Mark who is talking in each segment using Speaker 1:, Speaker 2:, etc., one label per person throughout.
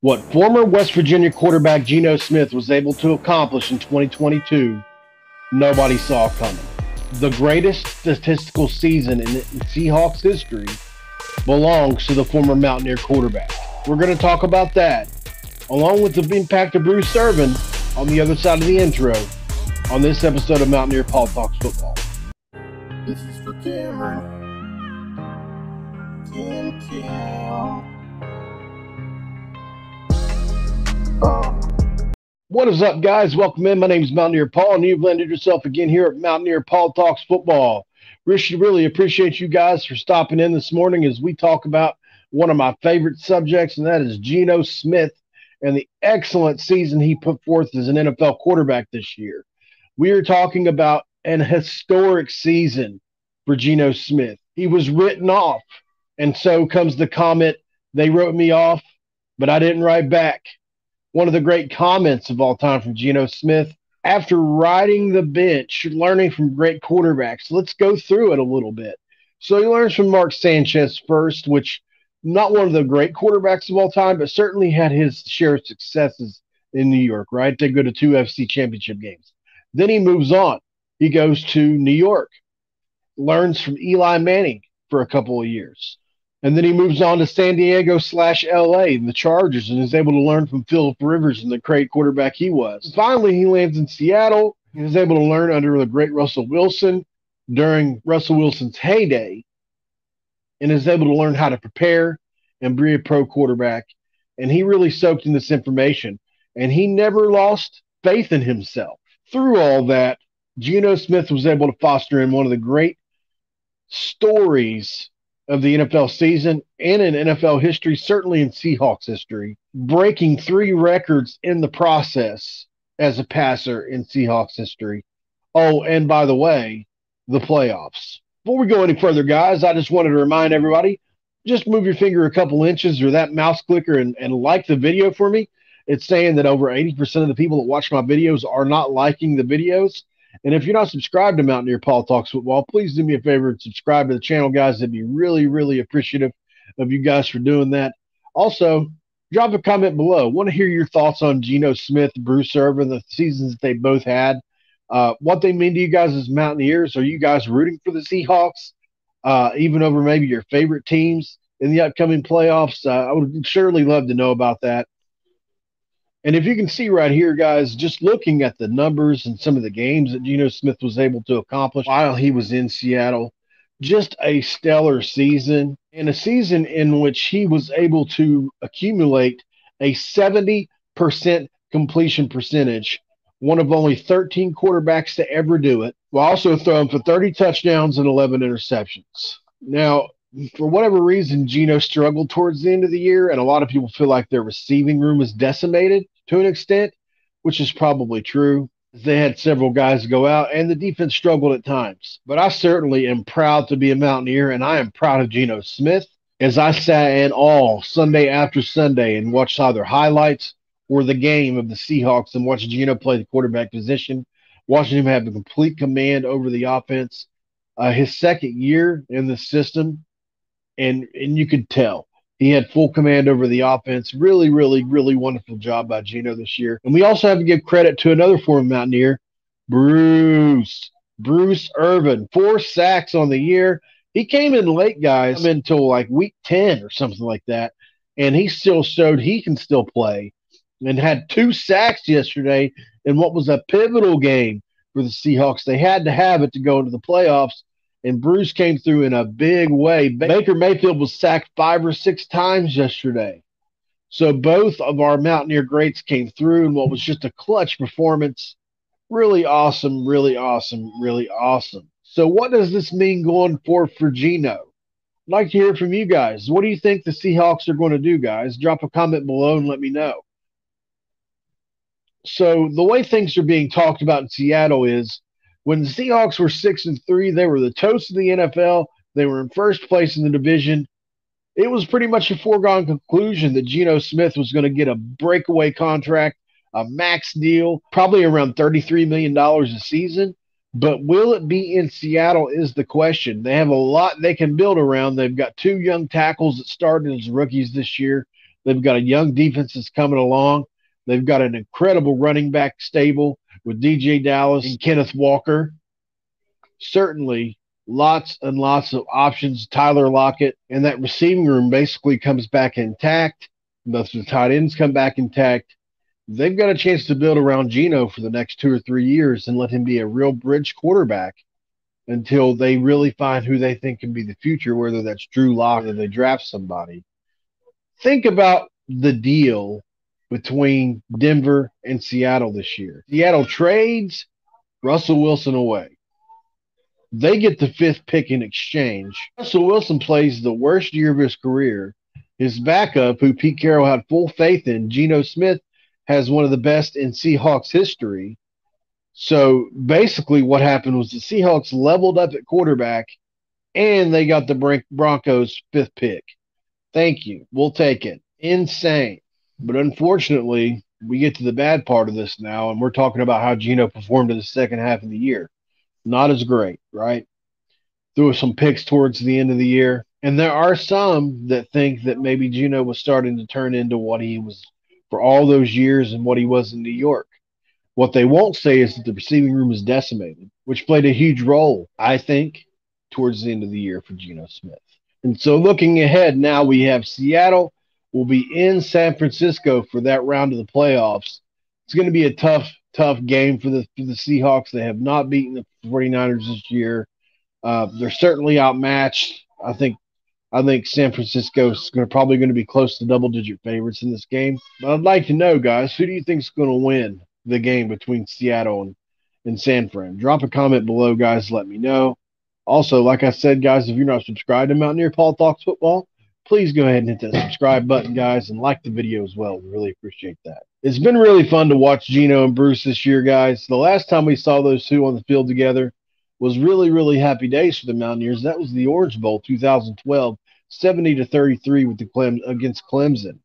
Speaker 1: What former West Virginia quarterback Geno Smith was able to accomplish in 2022, nobody saw coming. The greatest statistical season in Seahawks history belongs to the former Mountaineer quarterback. We're going to talk about that, along with the impact of Bruce Irvin on the other side of the intro, on this episode of Mountaineer Paul Talks Football.
Speaker 2: This is for Cameron.
Speaker 1: What is up, guys? Welcome in. My name is Mountaineer Paul, and you've landed yourself again here at Mountaineer Paul Talks Football. Really appreciate you guys for stopping in this morning as we talk about one of my favorite subjects, and that is Geno Smith and the excellent season he put forth as an NFL quarterback this year. We are talking about an historic season for Geno Smith. He was written off, and so comes the comment, they wrote me off, but I didn't write back. One of the great comments of all time from Geno Smith. After riding the bench, learning from great quarterbacks, let's go through it a little bit. So he learns from Mark Sanchez first, which not one of the great quarterbacks of all time, but certainly had his share of successes in New York, right? They go to 2 FC championship games. Then he moves on. He goes to New York, learns from Eli Manning for a couple of years. And then he moves on to San Diego/LA and the Chargers and is able to learn from Philip Rivers and the great quarterback he was. Finally, he lands in Seattle. He was able to learn under the great Russell Wilson during Russell Wilson's heyday and is able to learn how to prepare and be a pro quarterback. And he really soaked in this information. And he never lost faith in himself. Through all that, Geno Smith was able to foster in one of the great stories of the NFL season and in NFL history, certainly in Seahawks history, breaking 3 records in the process as a passer in Seahawks history. Oh, and by the way, the playoffs. Before we go any further, guys, I just wanted to remind everybody, just move your finger a couple inches or that mouse clicker and like the video for me. It's saying that over 80% of the people that watch my videos are not liking the videos. And if you're not subscribed to Mountaineer Paul Talks Football, please do me a favor and subscribe to the channel, guys. I'd be really appreciative of you guys for doing that. Also, drop a comment below. Want to hear your thoughts on Geno Smith, Bruce Irvin, the seasons that they both had, what they mean to you guys as Mountaineers. Are you guys rooting for the Seahawks, even over maybe your favorite teams in the upcoming playoffs? I would surely love to know about that. And if you can see right here, guys, just looking at the numbers and some of the games that Geno Smith was able to accomplish while he was in Seattle, just a stellar season, and a season in which he was able to accumulate a 70% completion percentage, one of only 13 quarterbacks to ever do it, while also throwing for 30 touchdowns and 11 interceptions. Now, for whatever reason, Geno struggled towards the end of the year, and a lot of people feel like their receiving room is decimated to an extent, which is probably true. They had several guys go out, and the defense struggled at times. But I certainly am proud to be a Mountaineer, and I am proud of Geno Smith as I sat in all Sunday after Sunday and watched either highlights or the game of the Seahawks and watched Geno play the quarterback position, watching him have the complete command over the offense. His second year in the system, and you could tell he had full command over the offense. Really wonderful job by Geno this year. And we also have to give credit to another former Mountaineer, Bruce Irvin. 4 sacks on the year. He came in late, guys, until like week 10 or something like that, and he still showed he can still play and had 2 sacks yesterday in what was a pivotal game for the Seahawks. They had to have it to go into the playoffs. And Bruce came through in a big way. Baker Mayfield was sacked 5 or 6 times yesterday. So both of our Mountaineer greats came through in what was just a clutch performance. Really awesome. So what does this mean going forward for Geno? I'd like to hear from you guys. What do you think the Seahawks are going to do, guys? Drop a comment below and let me know. So the way things are being talked about in Seattle is, when the Seahawks were 6-3, they were the toast of the NFL. They were in first place in the division. It was pretty much a foregone conclusion that Geno Smith was going to get a breakaway contract, a max deal, probably around $33 million a season. But will it be in Seattle is the question. They have a lot they can build around. They've got 2 young tackles that started as rookies this year. They've got a young defense that's coming along. They've got an incredible running back stable with DJ Dallas and Kenneth Walker. Certainly lots and lots of options. Tyler Lockett, and that receiving room basically comes back intact. Most of the tight ends come back intact. They've got a chance to build around Geno for the next 2 or 3 years and let him be a real bridge quarterback until they really find who they think can be the future, whether that's Drew Lock or they draft somebody. Think about the deal between Denver and Seattle this year. Seattle trades Russell Wilson away. They get the 5th pick in exchange. Russell Wilson plays the worst year of his career. His backup, who Pete Carroll had full faith in, Geno Smith, has one of the best in Seahawks history. So basically what happened was the Seahawks leveled up at quarterback, and they got the Broncos' 5th pick. Thank you. We'll take it. Insane. But unfortunately, we get to the bad part of this now, and we're talking about how Geno performed in the second half of the year. Not as great, right? Threw some picks towards the end of the year. And there are some that think that maybe Geno was starting to turn into what he was for all those years and what he was in New York. What they won't say is that the receiving room is decimated, which played a huge role, I think, towards the end of the year for Geno Smith. And so looking ahead now, we have Seattle will be in San Francisco for that round of the playoffs. It's going to be a tough game for the Seahawks. They have not beaten the 49ers this year. They're certainly outmatched. I think San Francisco is probably going to be close to double-digit favorites in this game. But I'd like to know, guys, who do you think is going to win the game between Seattle and San Fran? Drop a comment below, guys. Let me know. Also, like I said, guys, if you're not subscribed to Mountaineer Paul Talks Football, please go ahead and hit that subscribe button, guys, and like the video as well. We really appreciate that. It's been really fun to watch Geno and Bruce this year, guys. The last time we saw those two on the field together was really, really happy days for the Mountaineers. That was the Orange Bowl 2012, 70-33 against Clemson.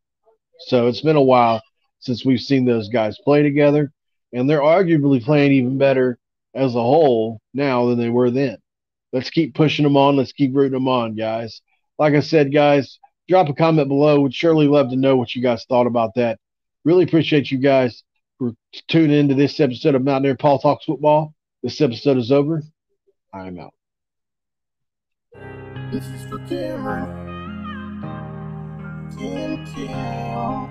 Speaker 1: So it's been a while since we've seen those guys play together, and they're arguably playing even better as a whole now than they were then. Let's keep pushing them on. Let's keep rooting them on, guys. Like I said, guys, drop a comment below. Would surely love to know what you guys thought about that. Really appreciate you guys for tuning into this episode of Mountaineer Paul Talks Football. This episode is over. I am out.
Speaker 2: This is for Cameron. Cam.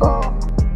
Speaker 2: Oh.